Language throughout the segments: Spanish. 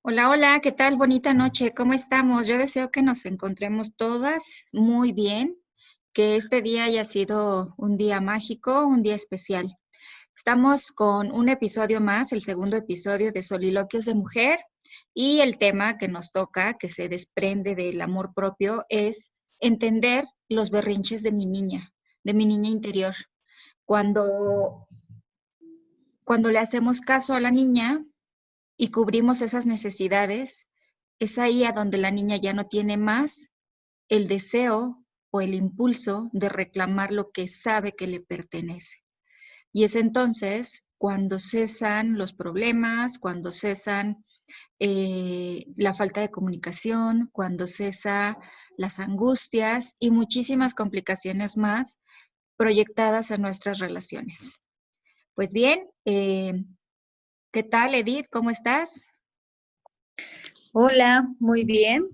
Hola, hola, ¿qué tal? Bonita noche, ¿cómo estamos? Yo deseo que nos encontremos todas muy bien, que este día haya sido un día mágico, un día especial. Estamos con un episodio más, el segundo episodio de Soliloquios de Mujer, y el tema que nos toca, que se desprende del amor propio, es entender los berrinches de mi niña interior. Cuando, cuando le hacemos caso a la niña, y cubrimos esas necesidades, es ahí a donde la niña ya no tiene más el deseo o el impulso de reclamar lo que sabe que le pertenece. Y es entonces cuando cesan los problemas, cuando cesan la falta de comunicación, cuando cesa las angustias y muchísimas complicaciones más proyectadas a nuestras relaciones. Pues bien, ¿qué tal, Edith? ¿Cómo estás? Hola, muy bien,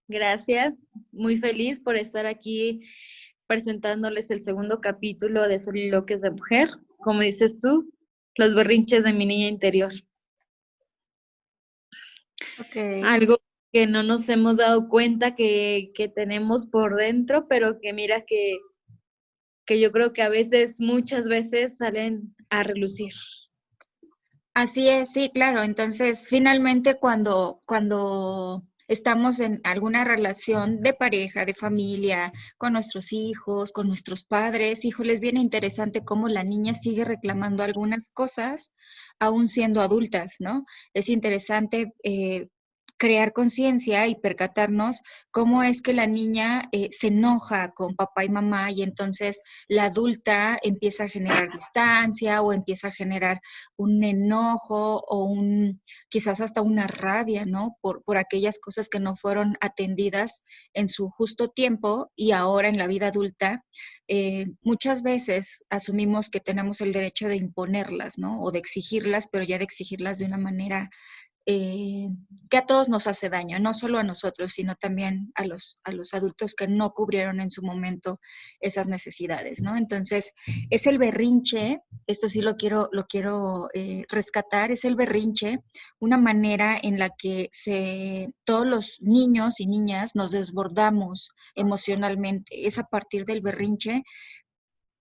gracias. Muy feliz por estar aquí presentándoles el segundo capítulo de Soliloquios de Mujer. Como dices tú, los berrinches de mi niña interior. Ok. Algo que no nos hemos dado cuenta que tenemos por dentro, pero que mira que yo creo que a veces, muchas veces salen a relucir. Así es, sí, claro. Entonces, finalmente, cuando estamos en alguna relación de pareja, de familia, con nuestros hijos, con nuestros padres, híjole, es bien interesante cómo la niña sigue reclamando algunas cosas aún siendo adultas, ¿no? Es interesante crear conciencia y percatarnos cómo es que la niña se enoja con papá y mamá y entonces la adulta empieza a generar distancia o empieza a generar un enojo o quizás hasta una rabia, ¿no? Por aquellas cosas que no fueron atendidas en su justo tiempo y ahora en la vida adulta, muchas veces asumimos que tenemos el derecho de imponerlas, ¿no? O de exigirlas, pero ya de exigirlas de una manera eh, que a todos nos hace daño, no solo a nosotros, sino también a los adultos que no cubrieron en su momento esas necesidades, ¿no? Entonces, es el berrinche, esto sí lo quiero rescatar, es el berrinche, una manera en la que todos los niños y niñas nos desbordamos emocionalmente. Es a partir del berrinche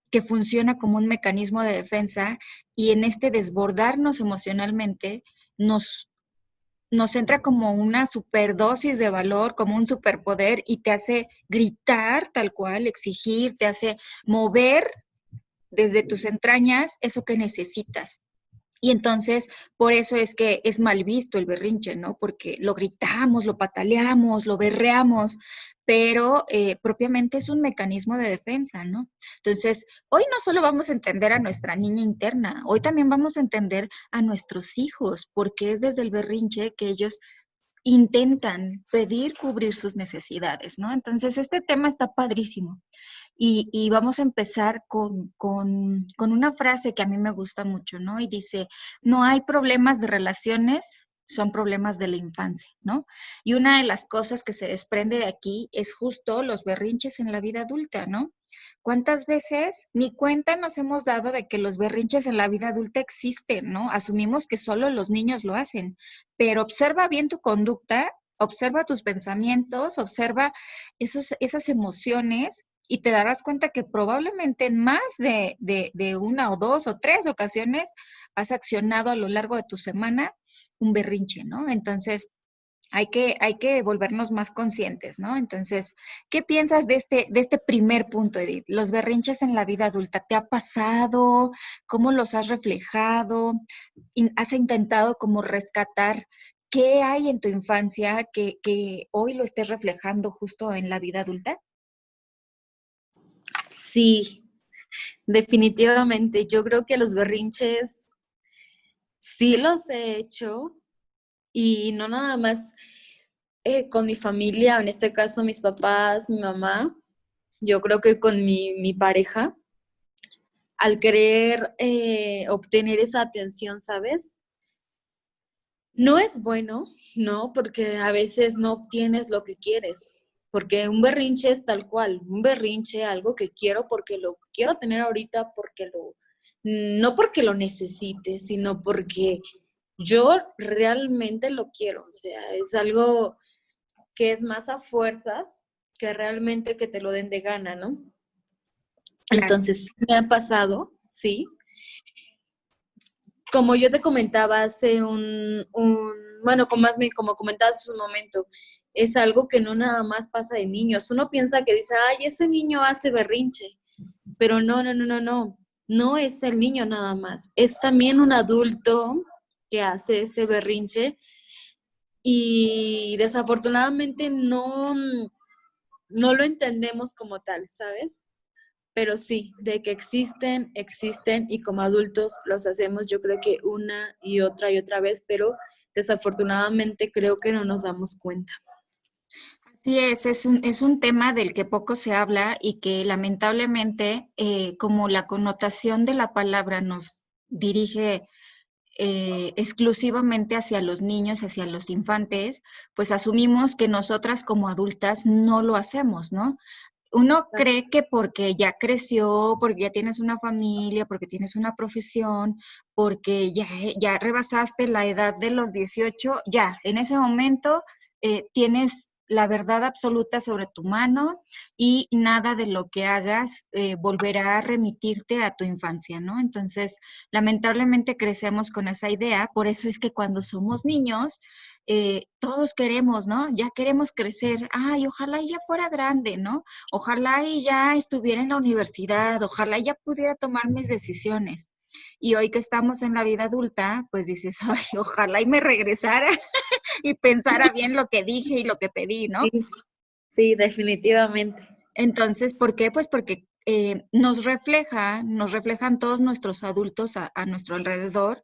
que funciona como un mecanismo de defensa y en este desbordarnos emocionalmente nos nos entra como una superdosis de valor, como un superpoder y te hace gritar tal cual, exigir, te hace mover desde tus entrañas eso que necesitas. Y entonces, por eso es que es mal visto el berrinche, ¿no? Porque lo gritamos, lo pataleamos, lo berreamos, pero propiamente es un mecanismo de defensa, ¿no? Entonces, hoy no solo vamos a entender a nuestra niña interna, hoy también vamos a entender a nuestros hijos, porque es desde el berrinche que ellos intentan pedir cubrir sus necesidades, ¿no? Entonces, este tema está padrísimo. Y vamos a empezar con una frase que a mí me gusta mucho, ¿no? Y dice, no hay problemas de relaciones, son problemas de la infancia, ¿no? Y una de las cosas que se desprende de aquí es justo los berrinches en la vida adulta, ¿no? ¿Cuántas veces ni cuenta nos hemos dado de que los berrinches en la vida adulta existen, ¿no? Asumimos que solo los niños lo hacen, pero observa bien tu conducta, observa tus pensamientos, observa esas emociones y te darás cuenta que probablemente en más de una o dos o tres ocasiones has accionado a lo largo de tu semana un berrinche, ¿no? Entonces, hay que volvernos más conscientes, ¿no? Entonces, ¿qué piensas de este primer punto, Edith? Los berrinches en la vida adulta, ¿te ha pasado? ¿Cómo los has reflejado? ¿Has intentado como rescatar qué hay en tu infancia que hoy lo estés reflejando justo en la vida adulta? Sí, definitivamente. Yo creo que los berrinches sí los he hecho y no nada más con mi familia, en este caso mis papás, mi mamá, yo creo que con mi pareja, al querer obtener esa atención, ¿sabes? No es bueno, ¿no? Porque a veces no obtienes lo que quieres, porque un berrinche es tal cual, un berrinche, algo que quiero porque lo quiero tener ahorita, no porque lo necesite, sino porque yo realmente lo quiero, o sea, es algo que es más a fuerzas que realmente que te lo den de gana, ¿no? Claro. Entonces, me ha pasado, sí. Como yo te comentaba hace bueno, como comentabas hace un momento, es algo que no nada más pasa de niños. Uno piensa que dice, ay, ese niño hace berrinche, pero no, no, no, no, no. No es el niño nada más, es también un adulto que hace ese berrinche y desafortunadamente no lo entendemos como tal, ¿sabes? Pero sí, de que existen, existen y como adultos los hacemos yo creo que una y otra vez, pero desafortunadamente creo que no nos damos cuenta. Así es un tema del que poco se habla y que lamentablemente, como la connotación de la palabra nos dirige exclusivamente hacia los niños, hacia los infantes, pues asumimos que nosotras como adultas no lo hacemos, ¿no? Uno cree que porque ya creció, porque ya tienes una familia, porque tienes una profesión, porque ya rebasaste la edad de los 18, ya, en ese momento tienes la verdad absoluta sobre tu mano y nada de lo que hagas volverá a remitirte a tu infancia, ¿no? Entonces, lamentablemente crecemos con esa idea, por eso es que cuando somos niños, todos queremos, ¿no? Ya queremos crecer, ay, ojalá ya fuera grande, ¿no? Ojalá y ya estuviera en la universidad, ojalá ya pudiera tomar mis decisiones. Y hoy que estamos en la vida adulta, pues dices, ay, ojalá y me regresara y pensara bien lo que dije y lo que pedí, ¿no? Sí, sí, definitivamente. Entonces, ¿por qué? Pues porque nos reflejan todos nuestros adultos a nuestro alrededor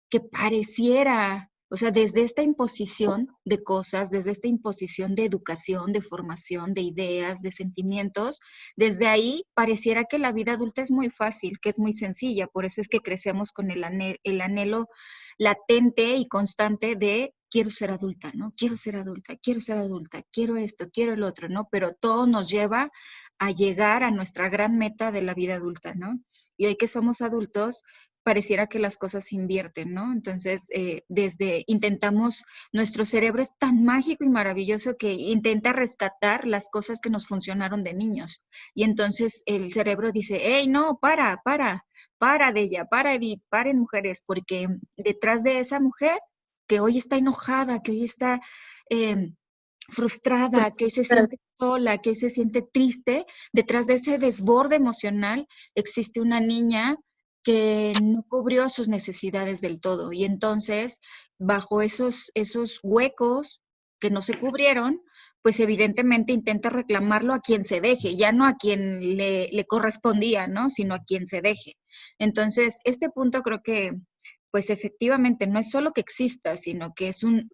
que pareciera, o sea, desde esta imposición de cosas, desde esta imposición de educación, de formación, de ideas, de sentimientos, desde ahí pareciera que la vida adulta es muy fácil, que es muy sencilla, por eso es que crecemos con el anhelo latente y constante de quiero ser adulta, ¿no? Quiero ser adulta, quiero ser adulta, quiero esto, quiero el otro, ¿no? Pero todo nos lleva a llegar a nuestra gran meta de la vida adulta, ¿no? Y hoy que somos adultos, pareciera que las cosas se invierten, ¿no? Entonces, nuestro cerebro es tan mágico y maravilloso que intenta rescatar las cosas que nos funcionaron de niños. Y entonces el cerebro dice, hey, no, para de ella, para Edith, paren mujeres, porque detrás de esa mujer que hoy está enojada, que hoy está eh, frustrada, que hoy se siente sola, que hoy se siente triste, detrás de ese desborde emocional existe una niña que no cubrió sus necesidades del todo. Y entonces, bajo esos huecos que no se cubrieron, pues evidentemente intenta reclamarlo a quien se deje, ya no a quien le correspondía, ¿no? Sino a quien se deje. Entonces, este punto creo que, pues efectivamente, no es solo que exista, sino que es un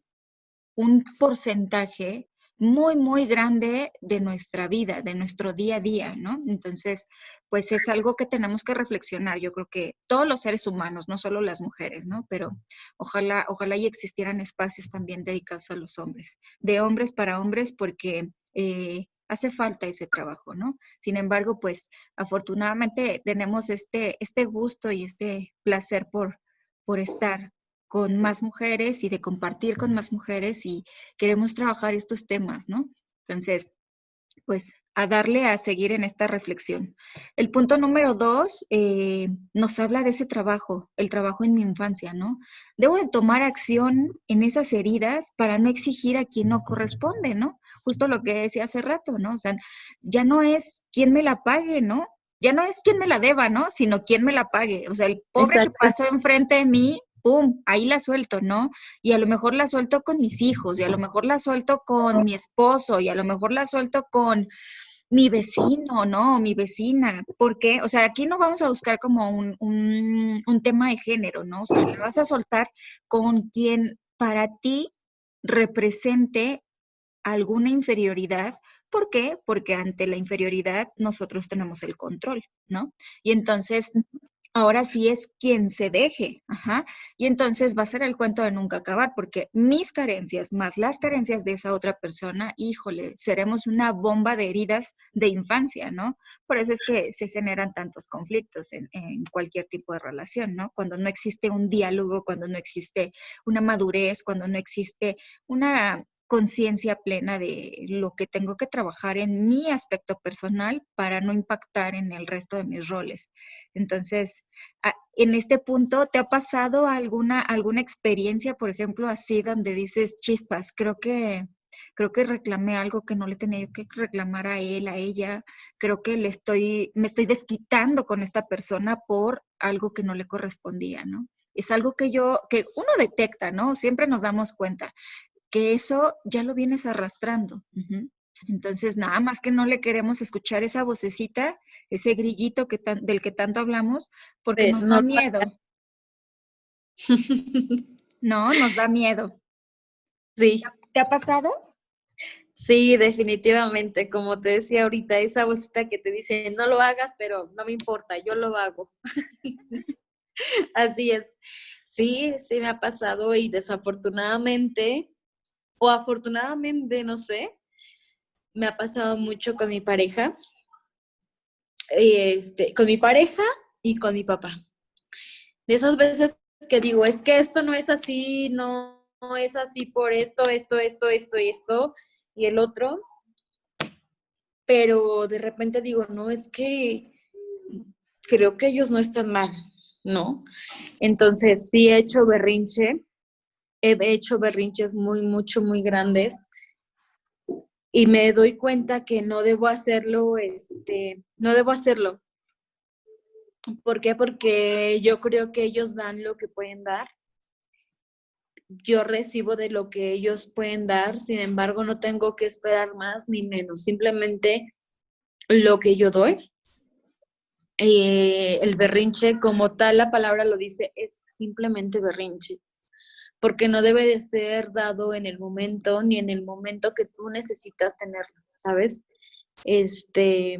porcentaje muy, muy grande de nuestra vida, de nuestro día a día, ¿no? Entonces, pues es algo que tenemos que reflexionar. Yo creo que todos los seres humanos, no solo las mujeres, ¿no? Pero ojalá y existieran espacios también dedicados a los hombres, de hombres para hombres, porque hace falta ese trabajo, ¿no? Sin embargo, pues afortunadamente tenemos este gusto y este placer por estar con más mujeres y de compartir con más mujeres y queremos trabajar estos temas, ¿no? Entonces, pues a darle a seguir en esta reflexión. El punto número 2 nos habla de ese trabajo, el trabajo en mi infancia, ¿no? Debo de tomar acción en esas heridas para no exigir a quien no corresponde, ¿no? Justo lo que decía hace rato, ¿no? O sea, ya no es quién me la pague, ¿no? Ya no es quién me la deba, ¿no? Sino quién me la pague. O sea, el pobre que Exacto. pasó enfrente de mí, ¡pum! Ahí la suelto, ¿no? Y a lo mejor la suelto con mis hijos, y a lo mejor la suelto con mi esposo, y a lo mejor la suelto con mi vecino, ¿no? Mi vecina. ¿Por qué? O sea, aquí no vamos a buscar como un tema de género, ¿no? O sea, la vas a soltar con quien para ti represente alguna inferioridad. ¿Por qué? Porque ante la inferioridad nosotros tenemos el control, ¿no? Y entonces Ahora sí es quien se deje, ajá, y entonces va a ser el cuento de nunca acabar, porque mis carencias más las carencias de esa otra persona, híjole, seremos una bomba de heridas de infancia, ¿no? Por eso es que se generan tantos conflictos en cualquier tipo de relación, ¿no? Cuando no existe un diálogo, cuando no existe una madurez, cuando no existe una conciencia plena de lo que tengo que trabajar en mi aspecto personal para no impactar en el resto de mis roles. Entonces, en este punto, ¿te ha pasado alguna experiencia, por ejemplo, así donde dices, chispas, creo que reclamé algo que no le tenía yo que reclamar a él, a ella, creo que me estoy desquitando con esta persona por algo que no le correspondía, ¿no? Es algo que uno detecta, ¿no? Siempre nos damos cuenta que eso ya lo vienes arrastrando. Ujú. Entonces, nada más que no le queremos escuchar esa vocecita, ese grillito del que tanto hablamos, porque nos da No, miedo, ¿no? Nos da miedo. sí, ¿Te ha pasado? sí, definitivamente. Como te decía ahorita, esa vocita que te dice, no lo hagas, pero no me importa, yo lo hago. Así es. Sí, sí me ha pasado y desafortunadamente, o afortunadamente, no sé, me ha pasado mucho con mi pareja, con mi pareja y con mi papá. De esas veces que digo, es que esto no es así, no es así por esto y esto y el otro, pero de repente digo, no, es que creo que ellos no están mal, ¿no? Entonces sí he hecho berrinches muy grandes y me doy cuenta que no debo hacerlo, no debo hacerlo. ¿Por qué? Porque yo creo que ellos dan lo que pueden dar, yo recibo de lo que ellos pueden dar, sin embargo no tengo que esperar más ni menos, simplemente lo que yo doy. El berrinche, como tal la palabra lo dice, es simplemente berrinche, porque no debe de ser dado en el momento ni en el momento que tú necesitas tenerlo, ¿sabes? Este,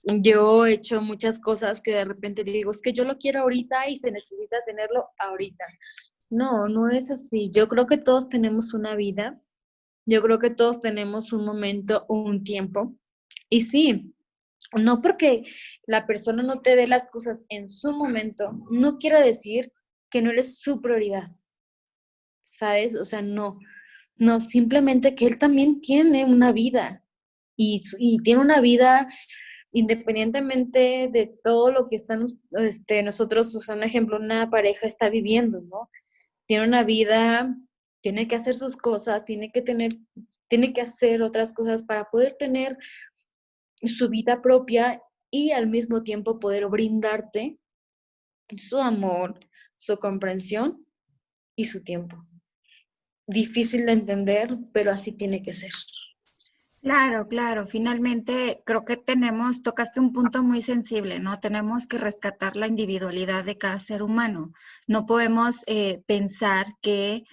yo he hecho muchas cosas que de repente digo, es que yo lo quiero ahorita y se necesita tenerlo ahorita. No, no es así. Yo creo que todos tenemos una vida, yo creo que todos tenemos un momento, un tiempo. Y sí, no porque la persona no te dé las cosas en su momento, no quiere decir que no eres su prioridad, ¿sabes? O sea, no, no, simplemente que él también tiene una vida y tiene una vida independientemente de todo lo que están nosotros, o sea, un ejemplo, una pareja está viviendo, ¿no? Tiene una vida, tiene que hacer sus cosas, tiene que hacer otras cosas para poder tener su vida propia y al mismo tiempo poder brindarte su amor, su comprensión y su tiempo. Difícil de entender, pero así tiene que ser. Claro, claro. Finalmente, creo que tocaste un punto muy sensible, ¿no? Tenemos que rescatar la individualidad de cada ser humano. No podemos pensar que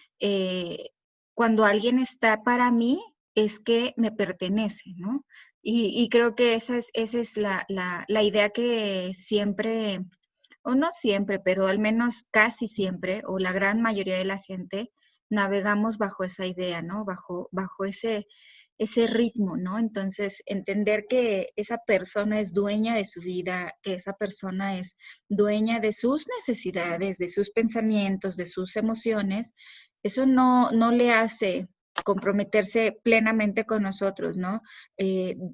cuando alguien está para mí es que me pertenece, ¿no? Y creo que esa es la idea que siempre, o no siempre, pero al menos casi siempre, o la gran mayoría de la gente, navegamos bajo esa idea, ¿no? Bajo ese ritmo, ¿no? Entonces, entender que esa persona es dueña de su vida, que esa persona es dueña de sus necesidades, de sus pensamientos, de sus emociones, eso no le hace comprometerse plenamente con nosotros, ¿no?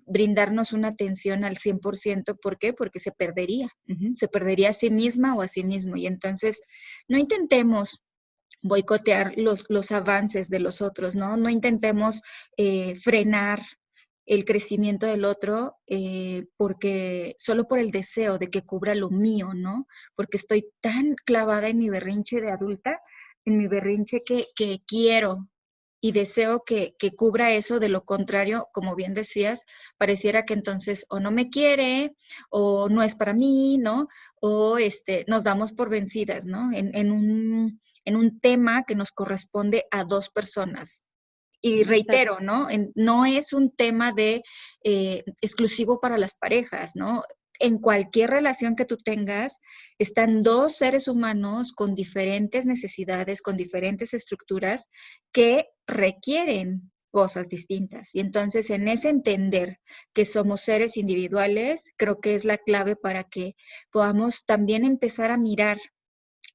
Brindarnos una atención al 100%. ¿Por qué? Porque se perdería, se perdería a sí misma o a sí mismo. Y entonces, no intentemos boicotear los avances de los otros, ¿no? No intentemos frenar el crecimiento del otro porque solo por el deseo de que cubra lo mío, ¿no? Porque estoy tan clavada en mi berrinche de adulta, en mi berrinche que quiero y deseo que cubra eso, de lo contrario, como bien decías, pareciera que entonces o no me quiere o no es para mí, ¿no? O nos damos por vencidas, ¿no? En un tema que nos corresponde a dos personas. Y Exacto. reitero, ¿no? No es un tema exclusivo para las parejas, ¿no? en cualquier relación que tú tengas, están dos seres humanos con diferentes necesidades, con diferentes estructuras que requieren cosas distintas. Y entonces en ese entender que somos seres individuales, creo que es la clave para que podamos también empezar a mirar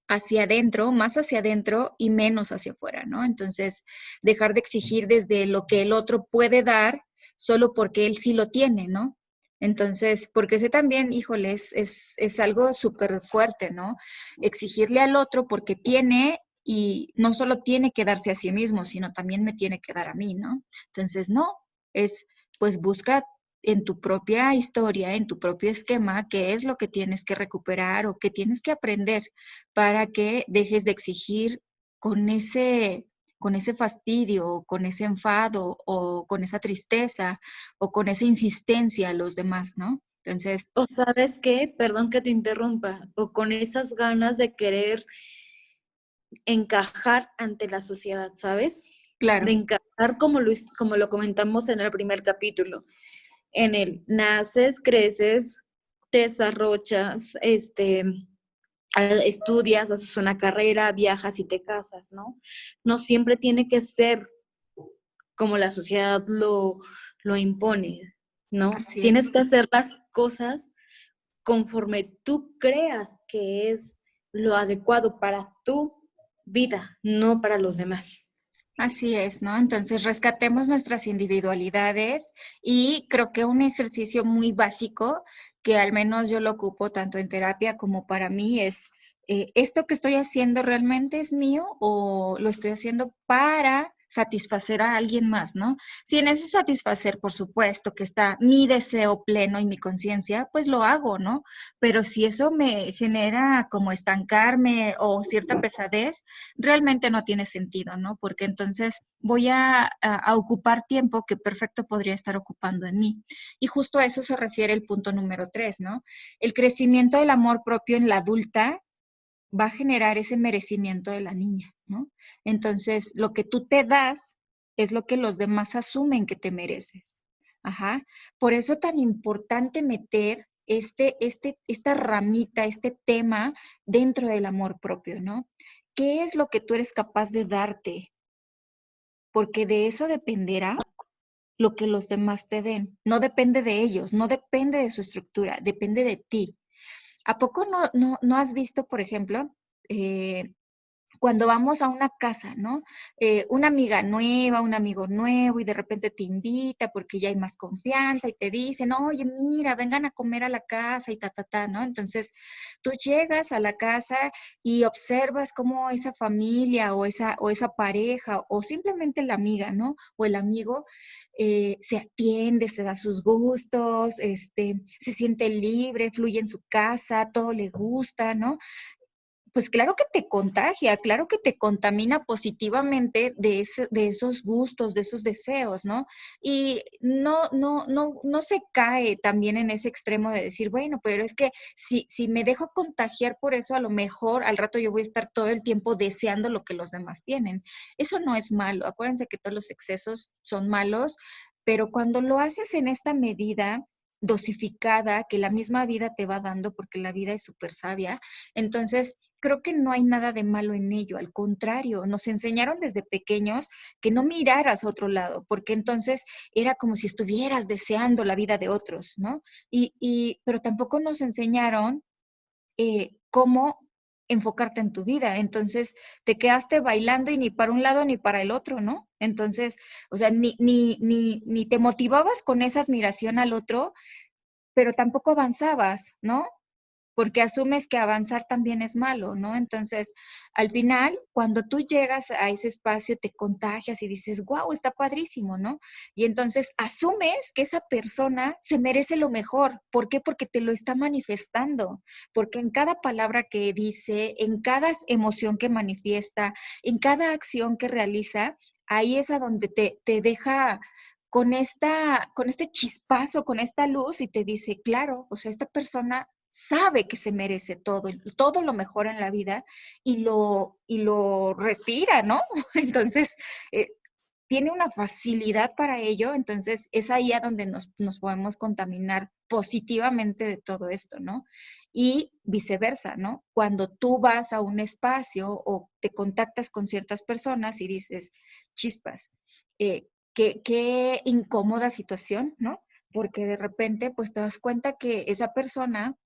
hacia adentro, más hacia adentro y menos hacia afuera, ¿no? Entonces, dejar de exigir desde lo que el otro puede dar solo porque él sí lo tiene, ¿no? Entonces, porque ese también, híjole, es algo súper fuerte, ¿no? Exigirle al otro porque tiene y no solo tiene que darse a sí mismo, sino también me tiene que dar a mí, ¿no? Entonces, no, es pues busca en tu propia historia, en tu propio esquema, qué es lo que tienes que recuperar o qué tienes que aprender para que dejes de exigir con con ese fastidio, con ese enfado o con esa tristeza o con esa insistencia a los demás, ¿no? Entonces, O sabes qué, perdón que te interrumpa, o con esas ganas de querer encajar ante la sociedad, ¿sabes? De claro, encajar como lo comentamos en el primer capítulo. En el naces, creces, te desarrollas, estudias, haces una carrera, viajas y te casas, ¿no? No siempre tiene que ser como la sociedad lo impone, ¿no? así Tienes es. que hacer las cosas conforme tú creas que es lo adecuado para tu vida, no para los demás. Así es, ¿no? Entonces rescatemos nuestras individualidades y creo que un ejercicio muy básico que al menos yo lo ocupo tanto en terapia como para mí es, ¿esto que estoy haciendo realmente es mío o lo estoy haciendo para satisfacer a alguien más, ¿no? Si en ese satisfacer, por supuesto, que está mi deseo pleno y mi conciencia, pues lo hago, ¿no? Pero si eso me genera como estancarme o cierta pesadez, realmente no tiene sentido, ¿no? Porque entonces voy a ocupar tiempo que perfecto podría estar ocupando en mí. Y justo a eso se refiere el punto número 3, ¿no? El crecimiento del amor propio en la adulta va a generar ese merecimiento de la niña, ¿no? Entonces, lo que tú te das es lo que los demás asumen que te mereces. Ajá. Por eso tan importante meter esta ramita, este tema dentro del amor propio, ¿no? ¿Qué es lo que tú eres capaz de darte? Porque de eso dependerá lo que los demás te den. No depende de ellos, no depende de su estructura, depende de ti. ¿A poco no has visto, por ejemplo, eh, cuando vamos a una casa, ¿no? Una amiga nueva, un amigo nuevo y de repente te invita porque ya hay más confianza y te dicen, oye, mira, vengan a comer a la casa y ¿no? Entonces tú llegas a la casa y observas cómo esa familia o esa pareja o simplemente la amiga, ¿no? O el amigo se atiende, se da sus gustos, se siente libre, fluye en su casa, todo le gusta, ¿no? Pues claro que te contagia, claro que te contamina positivamente de esos gustos, de esos deseos, ¿no? Y no se cae también en ese extremo de decir, bueno, pero es que si me dejo contagiar por eso, a lo mejor al rato yo voy a estar todo el tiempo deseando lo que los demás tienen. Eso no es malo. Acuérdense que todos los excesos son malos, pero cuando lo haces en esta medida dosificada que la misma vida te va dando, porque la vida es súper sabia, entonces creo que no hay nada de malo en ello, al contrario, nos enseñaron desde pequeños que no miraras a otro lado, porque entonces era como si estuvieras deseando la vida de otros, ¿no? Pero tampoco nos enseñaron cómo enfocarte en tu vida. Entonces, te quedaste bailando y ni para un lado ni para el otro, ¿no? Entonces, o sea, ni te motivabas con esa admiración al otro, pero tampoco avanzabas, ¿no? Porque asumes que avanzar también es malo, ¿no? Entonces, al final, cuando tú llegas a ese espacio, te contagias y dices, wow, está padrísimo, ¿no? Y entonces asumes que esa persona se merece lo mejor. ¿Por qué? Porque te lo está manifestando, porque en cada palabra que dice, en cada emoción que manifiesta, en cada acción que realiza, ahí es a donde te deja con este chispazo, con esta luz y te dice, claro, o sea, esta persona sabe que se merece todo lo mejor en la vida y lo respira, ¿no? Entonces, eh, tiene una facilidad para ello, entonces es ahí a donde nos podemos contaminar positivamente de todo esto, ¿no? Y viceversa, ¿no? Cuando tú vas a un espacio o te contactas con ciertas personas y dices, chispas, qué incómoda situación, ¿no? Porque de repente pues te das cuenta que esa persona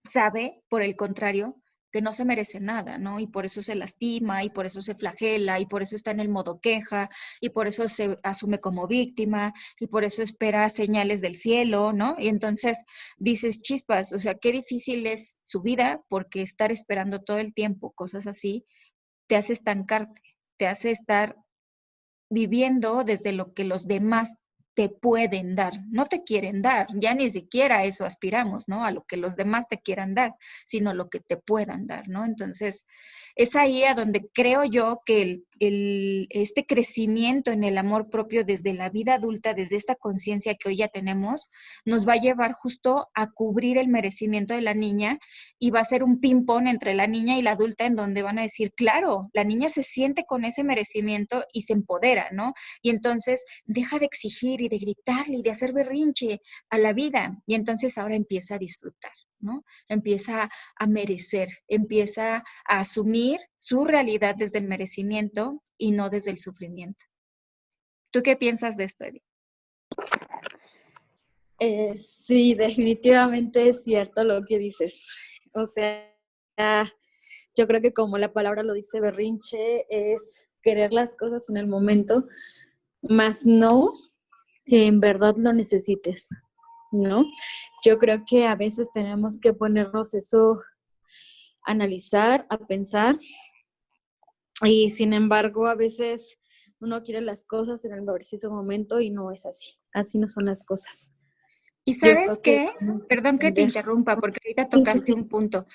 sabe, por el contrario, que no se merece nada, ¿no? Y por eso se lastima, y por eso se flagela, y por eso está en el modo queja, y por eso se asume como víctima, y por eso espera señales del cielo, ¿no? Y entonces dices, chispas, o sea, qué difícil es su vida, porque estar esperando todo el tiempo cosas así te hace estancarte, te hace estar viviendo desde lo que los demás te pueden dar, no te quieren dar, ya ni siquiera a eso aspiramos, ¿no? A lo que los demás te quieran dar, sino lo que te puedan dar, ¿no? Entonces, es ahí a donde creo yo que este crecimiento en el amor propio desde la vida adulta, desde esta conciencia que hoy ya tenemos, nos va a llevar justo a cubrir el merecimiento de la niña y va a ser un ping-pong entre la niña y la adulta en donde van a decir, claro, la niña se siente con ese merecimiento y se empodera, ¿no? Y entonces deja de exigir y de gritarle y de hacer berrinche a la vida y entonces ahora empieza a disfrutar, ¿no? Empieza a merecer, empieza a asumir su realidad desde el merecimiento y no desde el sufrimiento. ¿Tú qué piensas de esto, Edith? Sí, definitivamente es cierto lo que dices. O sea, yo creo que como la palabra lo dice, berrinche es querer las cosas en el momento, más no que en verdad lo necesites, ¿no? Yo creo que a veces tenemos que ponernos eso, a analizar, a pensar, y sin embargo a veces uno quiere las cosas en el preciso momento y no es así. Así no son las cosas. ¿Y Yo sabes creo que qué? Perdón que te interrumpa, porque ahorita sí, sí, tocaste sí. un punto.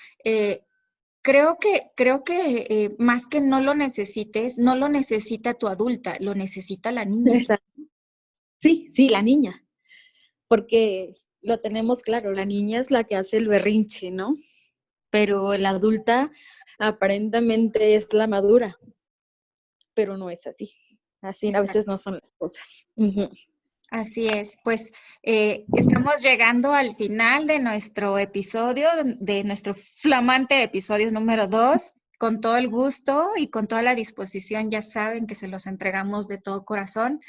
Creo que más que no lo necesites, no lo necesita tu adulta, lo necesita la niña. Sí, sí, la niña, porque lo tenemos claro, la niña es la que hace el berrinche, ¿no? Pero la adulta aparentemente es la madura, pero no es así. Así a veces Exacto. no son las cosas. Uh-huh. Así es, pues estamos llegando al final de nuestro episodio, de nuestro flamante episodio número 2. Con todo el gusto y con toda la disposición, ya saben que se los entregamos de todo corazón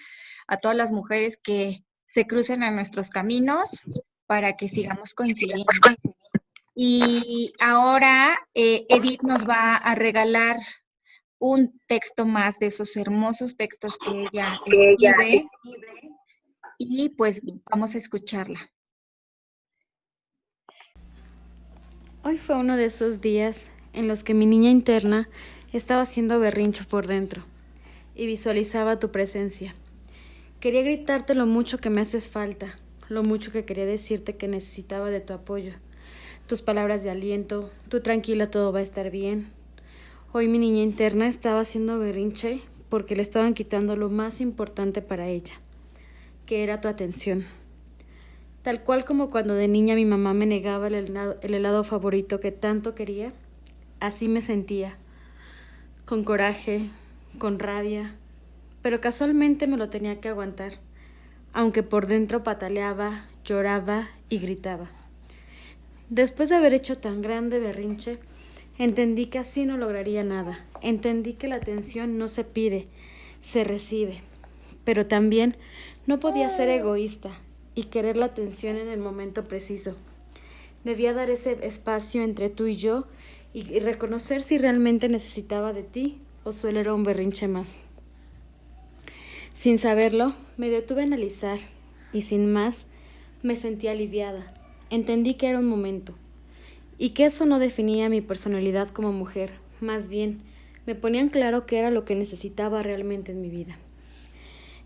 a todas las mujeres que se crucen a nuestros caminos para que sigamos coincidiendo. Y ahora Edith nos va a regalar un texto más de esos hermosos textos que ella escribe y pues vamos a escucharla. Hoy fue uno de esos días en los que mi niña interna estaba haciendo berrincho por dentro y visualizaba tu presencia. Quería gritarte lo mucho que me haces falta, lo mucho que quería decirte que necesitaba de tu apoyo, tus palabras de aliento, tú tranquila, todo va a estar bien. Hoy mi niña interna estaba haciendo berrinche porque le estaban quitando lo más importante para ella, que era tu atención. Tal cual como cuando de niña mi mamá me negaba el helado favorito que tanto quería, así me sentía, con coraje, con rabia, pero casualmente me lo tenía que aguantar, aunque por dentro pataleaba, lloraba y gritaba. Después de haber hecho tan grande berrinche, entendí que así no lograría nada. Entendí que la atención no se pide, se recibe, pero también no podía ser egoísta y querer la atención en el momento preciso. Debía dar ese espacio entre tú y yo y reconocer si realmente necesitaba de ti o solo era un berrinche más. Sin saberlo, me detuve a analizar y sin más me sentí aliviada. Entendí que era un momento y que eso no definía mi personalidad como mujer. Más bien, me ponían claro qué era lo que necesitaba realmente en mi vida.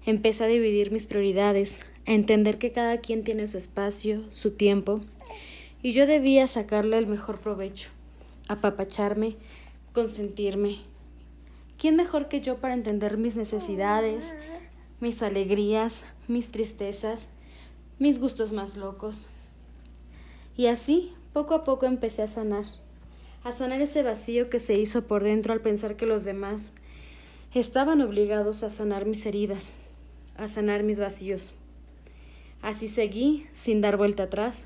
Empecé a dividir mis prioridades, a entender que cada quien tiene su espacio, su tiempo, y yo debía sacarle el mejor provecho, apapacharme, consentirme. ¿Quién mejor que yo para entender mis necesidades, mis alegrías, mis tristezas, mis gustos más locos? Y así, poco a poco empecé a sanar ese vacío que se hizo por dentro al pensar que los demás estaban obligados a sanar mis heridas, a sanar mis vacíos. Así seguí, sin dar vuelta atrás,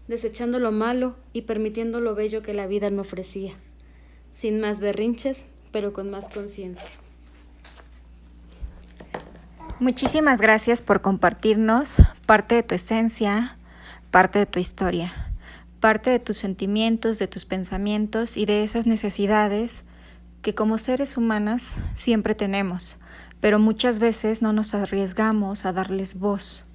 desechando lo malo y permitiendo lo bello que la vida me ofrecía, sin más berrinches, pero con más conciencia. Muchísimas gracias por compartirnos parte de tu esencia, parte de tu historia, parte de tus sentimientos, de tus pensamientos y de esas necesidades que como seres humanas siempre tenemos, pero muchas veces no nos arriesgamos a darles voz,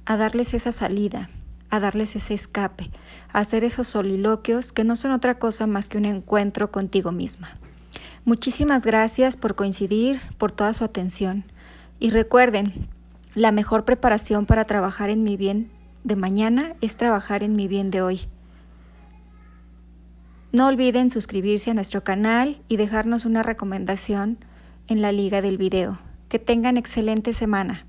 a darles esa salida, a darles ese escape, a hacer esos soliloquios que no son otra cosa más que un encuentro contigo misma. Muchísimas gracias por coincidir, por toda su atención. Y recuerden, la mejor preparación para trabajar en mi bien de mañana es trabajar en mi bien de hoy. No olviden suscribirse a nuestro canal y dejarnos una recomendación en la liga del video. Que tengan excelente semana.